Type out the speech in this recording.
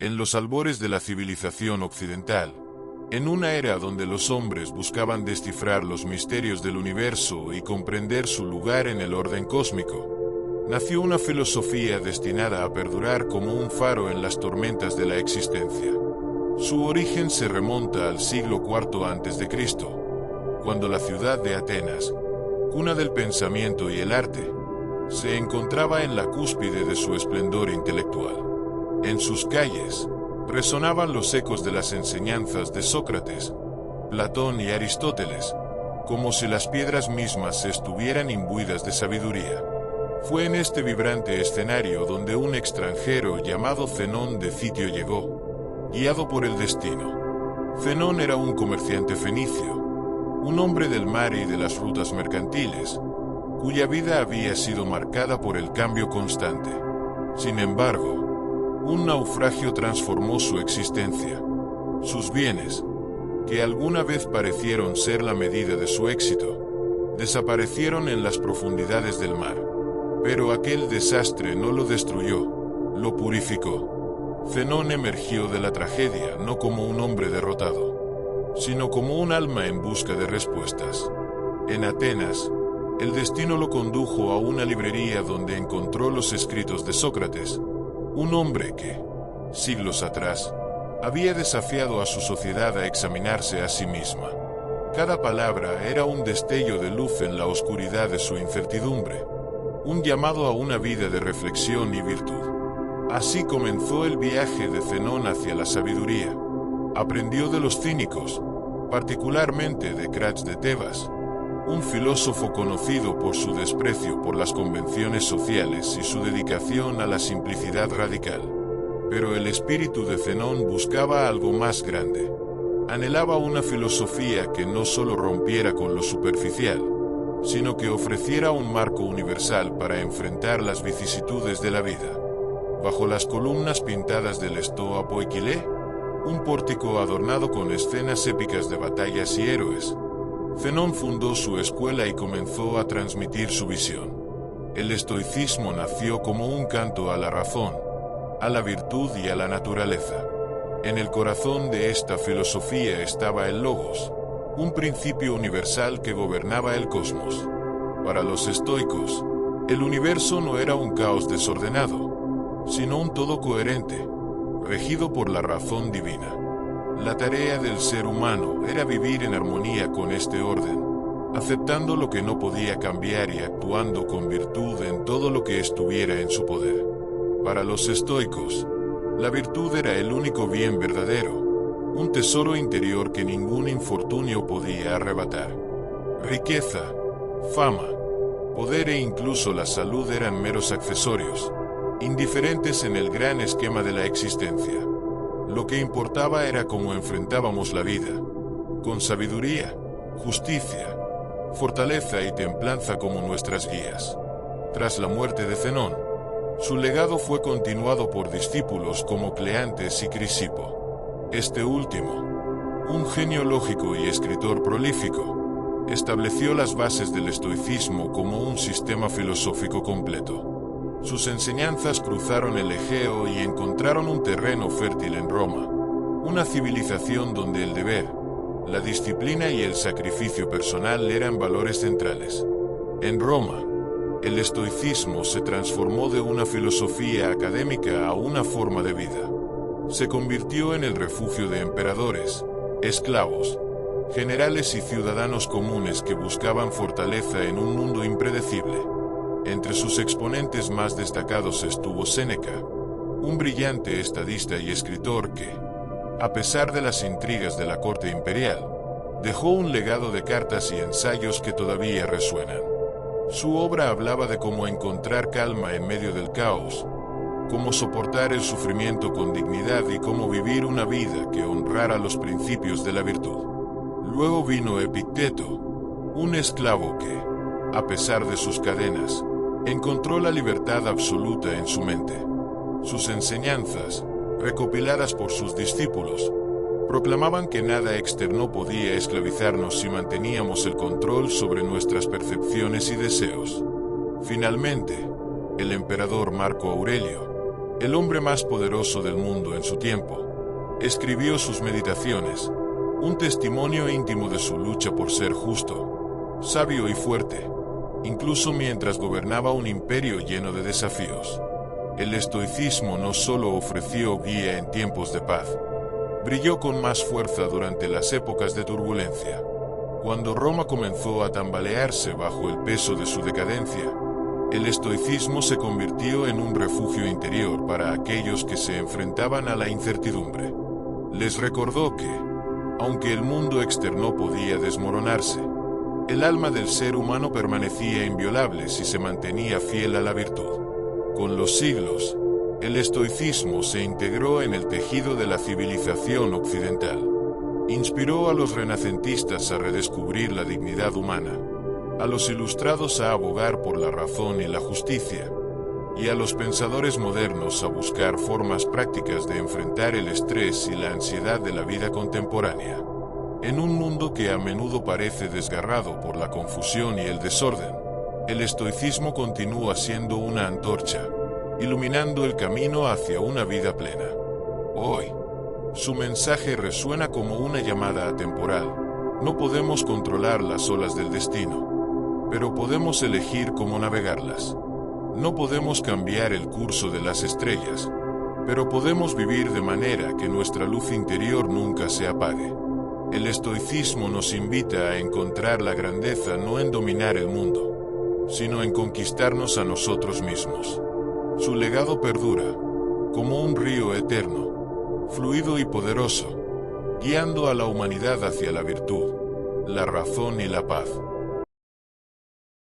En los albores de la civilización occidental, en una era donde los hombres buscaban descifrar los misterios del universo y comprender su lugar en el orden cósmico, nació una filosofía destinada a perdurar como un faro en las tormentas de la existencia. Su origen se remonta al siglo IV a.C., cuando la ciudad de Atenas, cuna del pensamiento y el arte, se encontraba en la cúspide de su esplendor intelectual. En sus calles resonaban los ecos de las enseñanzas de Sócrates, Platón y Aristóteles, como si las piedras mismas estuvieran imbuidas de sabiduría. Fue en este vibrante escenario donde un extranjero llamado Zenón de Citio llegó, guiado por el destino. Zenón era un comerciante fenicio, un hombre del mar y de las rutas mercantiles, cuya vida había sido marcada por el cambio constante. Sin embargo, un naufragio transformó su existencia. Sus bienes, que alguna vez parecieron ser la medida de su éxito, desaparecieron en las profundidades del mar. Pero aquel desastre no lo destruyó, lo purificó. Zenón emergió de la tragedia no como un hombre derrotado, sino como un alma en busca de respuestas. En Atenas, el destino lo condujo a una librería donde encontró los escritos de Sócrates, un hombre que, siglos atrás, había desafiado a su sociedad a examinarse a sí misma. Cada palabra era un destello de luz en la oscuridad de su incertidumbre, un llamado a una vida de reflexión y virtud. Así comenzó el viaje de Zenón hacia la sabiduría. Aprendió de los cínicos, particularmente de Crates de Tebas, un filósofo conocido por su desprecio por las convenciones sociales y su dedicación a la simplicidad radical. Pero el espíritu de Zenón buscaba algo más grande. Anhelaba una filosofía que no solo rompiera con lo superficial, sino que ofreciera un marco universal para enfrentar las vicisitudes de la vida. Bajo las columnas pintadas del Stoa Poikile, un pórtico adornado con escenas épicas de batallas y héroes, Zenón fundó su escuela y comenzó a transmitir su visión. El estoicismo nació como un canto a la razón, a la virtud y a la naturaleza. En el corazón de esta filosofía estaba el Logos, un principio universal que gobernaba el cosmos. Para los estoicos, el universo no era un caos desordenado, sino un todo coherente, regido por la razón divina. La tarea del ser humano era vivir en armonía con este orden, aceptando lo que no podía cambiar y actuando con virtud en todo lo que estuviera en su poder. Para los estoicos, la virtud era el único bien verdadero, un tesoro interior que ningún infortunio podía arrebatar. Riqueza, fama, poder e incluso la salud eran meros accesorios, indiferentes en el gran esquema de la existencia. Lo que importaba era cómo enfrentábamos la vida, con sabiduría, justicia, fortaleza y templanza como nuestras guías. Tras la muerte de Zenón, su legado fue continuado por discípulos como Cleantes y Crisipo. Este último, un genio lógico y escritor prolífico, estableció las bases del estoicismo como un sistema filosófico completo. Sus enseñanzas cruzaron el Egeo y encontraron un terreno fértil en Roma, una civilización donde el deber, la disciplina y el sacrificio personal eran valores centrales. En Roma, el estoicismo se transformó de una filosofía académica a una forma de vida. Se convirtió en el refugio de emperadores, esclavos, generales y ciudadanos comunes que buscaban fortaleza en un mundo impredecible. Entre sus exponentes más destacados estuvo Séneca, un brillante estadista y escritor que, a pesar de las intrigas de la corte imperial, dejó un legado de cartas y ensayos que todavía resuenan. Su obra hablaba de cómo encontrar calma en medio del caos, cómo soportar el sufrimiento con dignidad y cómo vivir una vida que honrara los principios de la virtud. Luego vino Epicteto, un esclavo que, a pesar de sus cadenas, encontró la libertad absoluta en su mente. Sus enseñanzas, recopiladas por sus discípulos, proclamaban que nada externo podía esclavizarnos si manteníamos el control sobre nuestras percepciones y deseos. Finalmente, el emperador Marco Aurelio, el hombre más poderoso del mundo en su tiempo, escribió sus meditaciones, un testimonio íntimo de su lucha por ser justo, sabio y fuerte, incluso mientras gobernaba un imperio lleno de desafíos. El estoicismo no solo ofreció guía en tiempos de paz, brilló con más fuerza durante las épocas de turbulencia. Cuando Roma comenzó a tambalearse bajo el peso de su decadencia, el estoicismo se convirtió en un refugio interior para aquellos que se enfrentaban a la incertidumbre. Les recordó que, aunque el mundo externo podía desmoronarse, el alma del ser humano permanecía inviolable si se mantenía fiel a la virtud. Con los siglos, el estoicismo se integró en el tejido de la civilización occidental. Inspiró a los renacentistas a redescubrir la dignidad humana, a los ilustrados a abogar por la razón y la justicia, y a los pensadores modernos a buscar formas prácticas de enfrentar el estrés y la ansiedad de la vida contemporánea. En un mundo que a menudo parece desgarrado por la confusión y el desorden, el estoicismo continúa siendo una antorcha, iluminando el camino hacia una vida plena. Hoy, su mensaje resuena como una llamada atemporal. No podemos controlar las olas del destino, pero podemos elegir cómo navegarlas. No podemos cambiar el curso de las estrellas, pero podemos vivir de manera que nuestra luz interior nunca se apague. El estoicismo nos invita a encontrar la grandeza no en dominar el mundo, sino en conquistarnos a nosotros mismos. Su legado perdura, como un río eterno, fluido y poderoso, guiando a la humanidad hacia la virtud, la razón y la paz.